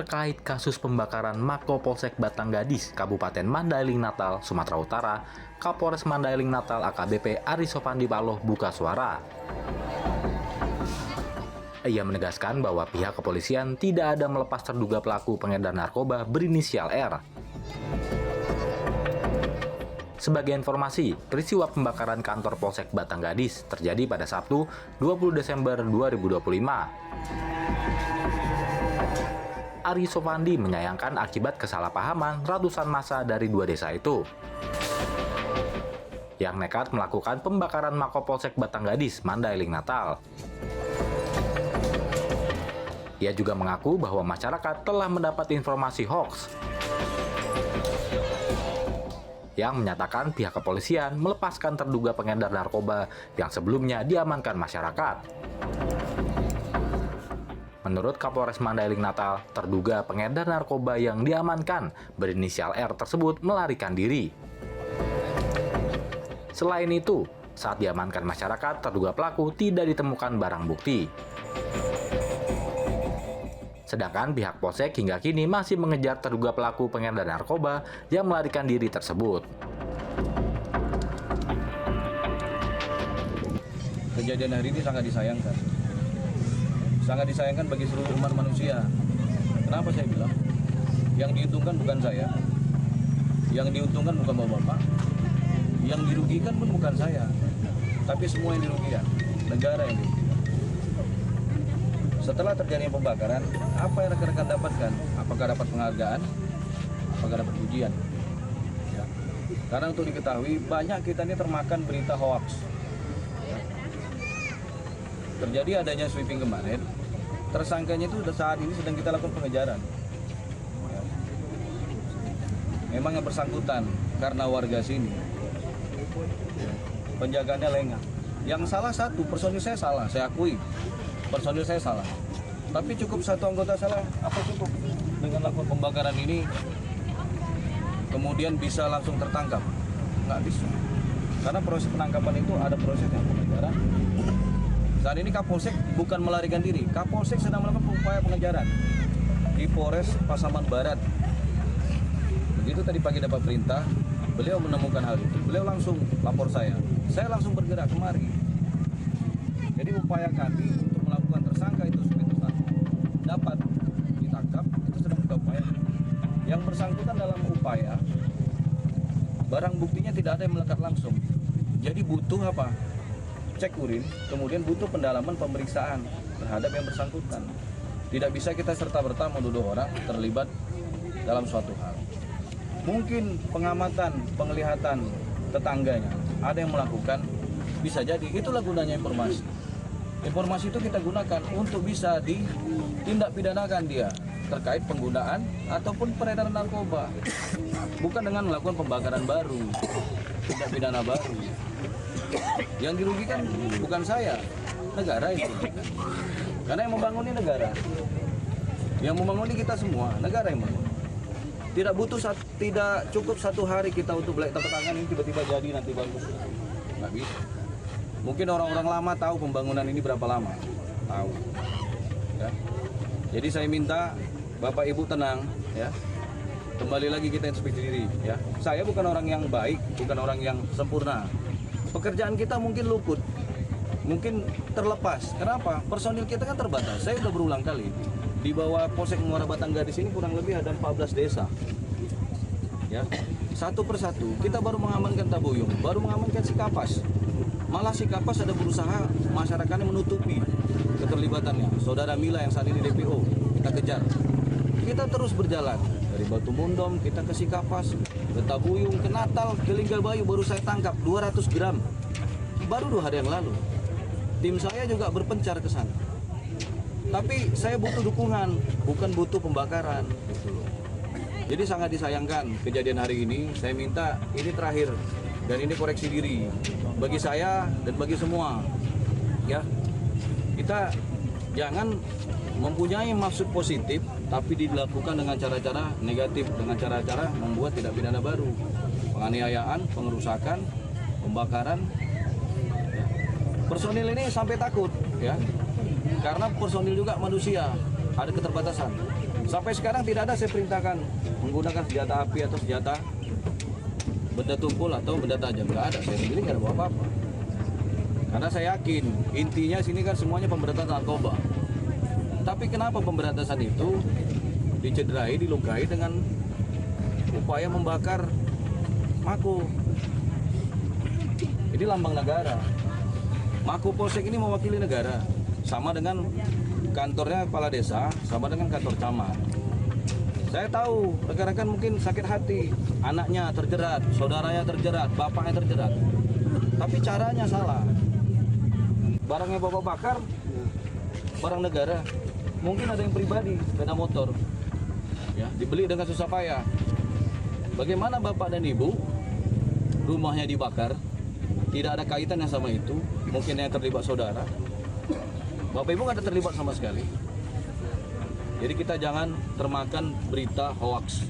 terkait kasus pembakaran Mako Polsek Batanggadis, Kabupaten Mandailing Natal, Sumatera Utara, Kapolres Mandailing Natal AKBP Ari Sofandi Paloh buka suara. Ia menegaskan bahwa pihak kepolisian tidak ada melepas terduga pelaku pengedar narkoba berinisial R. Sebagai informasi, peristiwa pembakaran kantor Polsek Batanggadis terjadi pada Sabtu 20 Desember 2025. Ari Sofandi menyayangkan akibat kesalahpahaman ratusan massa dari dua desa itu yang nekat melakukan pembakaran Mako Polsek Batanggadis, Mandailing Natal. Ia juga mengaku bahwa masyarakat telah mendapat informasi hoaks yang menyatakan pihak kepolisian melepaskan terduga pengedar narkoba yang sebelumnya diamankan masyarakat. Menurut Kapolres Mandailing Natal, terduga pengedar narkoba yang diamankan berinisial R tersebut melarikan diri. Selain itu, saat diamankan masyarakat, terduga pelaku tidak ditemukan barang bukti. Sedangkan pihak Polsek hingga kini masih mengejar terduga pelaku pengedar narkoba yang melarikan diri tersebut. Kejadian hari ini sangat disayangkan. Sangat disayangkan bagi seluruh umat manusia. Kenapa saya bilang? Yang diuntungkan bukan saya. Yang diuntungkan bukan bapak-bapak. Yang dirugikan pun bukan saya. Tapi semua yang dirugikan. Negara yang dirugikan. Setelah terjadi pembakaran, apa yang rekan-rekan dapatkan? Apakah dapat penghargaan? Apakah dapat pujian? Ya. Karena untuk diketahui, banyak kita ini termakan berita hoaks. Ya. Terjadi adanya sweeping kemarin, tersangkanya itu saat ini sedang kita lakukan pengejaran. Ya. Memang yang bersangkutan karena warga sini, ya, penjagaannya lengah. Yang salah satu, personil saya salah, saya akui. Personil saya salah, tapi cukup satu anggota salah, apa cukup dengan lakukan pembakaran ini kemudian bisa langsung tertangkap? Nggak bisa, karena proses penangkapan itu ada prosesnya pengejaran. Saat ini Kapolsek bukan melarikan diri, Kapolsek sedang melakukan upaya pengejaran di Polres Pasaman Barat. Begitu tadi pagi dapat perintah, beliau menemukan hal itu, beliau langsung lapor saya langsung bergerak kemari. Jadi upaya kami untuk melakukan tersangka itu supaya dapat ditangkap, itu sedang kita upaya. Yang bersangkutan dalam upaya, barang buktinya tidak ada yang melekat langsung. Jadi butuh apa? Cek urin, kemudian butuh pendalaman pemeriksaan terhadap yang bersangkutan. Tidak bisa kita serta-merta menuduh orang terlibat dalam suatu hal. Mungkin pengamatan, penglihatan tetangganya, ada yang melakukan, bisa jadi. Itulah gunanya informasi. Informasi itu kita gunakan untuk bisa ditindak pidanakan dia terkait penggunaan ataupun peredaran narkoba. Bukan dengan melakukan pembakaran baru, tindak pidana baru. Yang dirugikan bukan saya, negara itu. Karena yang membangun ini negara. Yang membangun ini kita semua, negara yang membangun. Tidak cukup satu hari kita untuk beli tepuk tangan ini tiba-tiba jadi nanti bagus. Nggak bisa. Mungkin orang-orang lama tahu pembangunan ini berapa lama, tahu. Ya. Jadi saya minta Bapak Ibu tenang, ya. Kembali lagi kita introspeksi diri, ya. Saya bukan orang yang baik, bukan orang yang sempurna. Pekerjaan kita mungkin luput, mungkin terlepas. Kenapa? Personil kita kan terbatas. Saya sudah berulang kali di bawah Polsek Muara Batanggadis ini kurang lebih ada 14 desa, ya. Satu persatu kita baru mengamankan Tabuyung, baru mengamankan Sikapas. Malah Sikapas ada berusaha masyarakatnya menutupi keterlibatannya. Saudara Mila yang saat ini DPO, kita kejar. Kita terus berjalan dari Batu Mundom, kita ke Sikapas, ke Tabuyung, ke Natal, ke Linggalbayu baru saya tangkap 200 gram. Baru 2 hari yang lalu. Tim saya juga berpencar ke sana. Tapi saya butuh dukungan, bukan butuh pembakaran. Jadi sangat disayangkan kejadian hari ini. Saya minta ini terakhir. Dan ini koreksi diri bagi saya dan bagi semua, ya. Kita jangan mempunyai maksud positif tapi dilakukan dengan cara-cara negatif, dengan cara-cara membuat tindak pidana baru, penganiayaan, pengerusakan, pembakaran. Personil ini sampai takut, ya, karena personil juga manusia, ada keterbatasan. Sampai sekarang tidak ada saya perintahkan menggunakan senjata api atau senjata benda tumpul atau benda tajam. Nggak ada, saya sendiri nggak ada bawa apa-apa. Karena saya yakin intinya sini kan semuanya pemberantasan narkoba. Tapi kenapa pemberantasan itu dicederai, dilukai dengan upaya membakar Mako? Ini lambang negara. Mako Polsek ini mewakili negara. Sama dengan kantornya kepala desa, sama dengan kantor camat. Saya tahu rekan-rekan mungkin sakit hati, anaknya terjerat, saudaranya terjerat, bapaknya terjerat. Tapi caranya salah. Barangnya bapak bakar, barang negara. Mungkin ada yang pribadi, sepeda motor, ya, dibeli dengan susah payah. Bagaimana bapak dan ibu rumahnya dibakar, tidak ada kaitannya sama itu, mungkin yang terlibat saudara. Bapak ibu nggak ada terlibat sama sekali. Jadi kita jangan termakan berita hoax.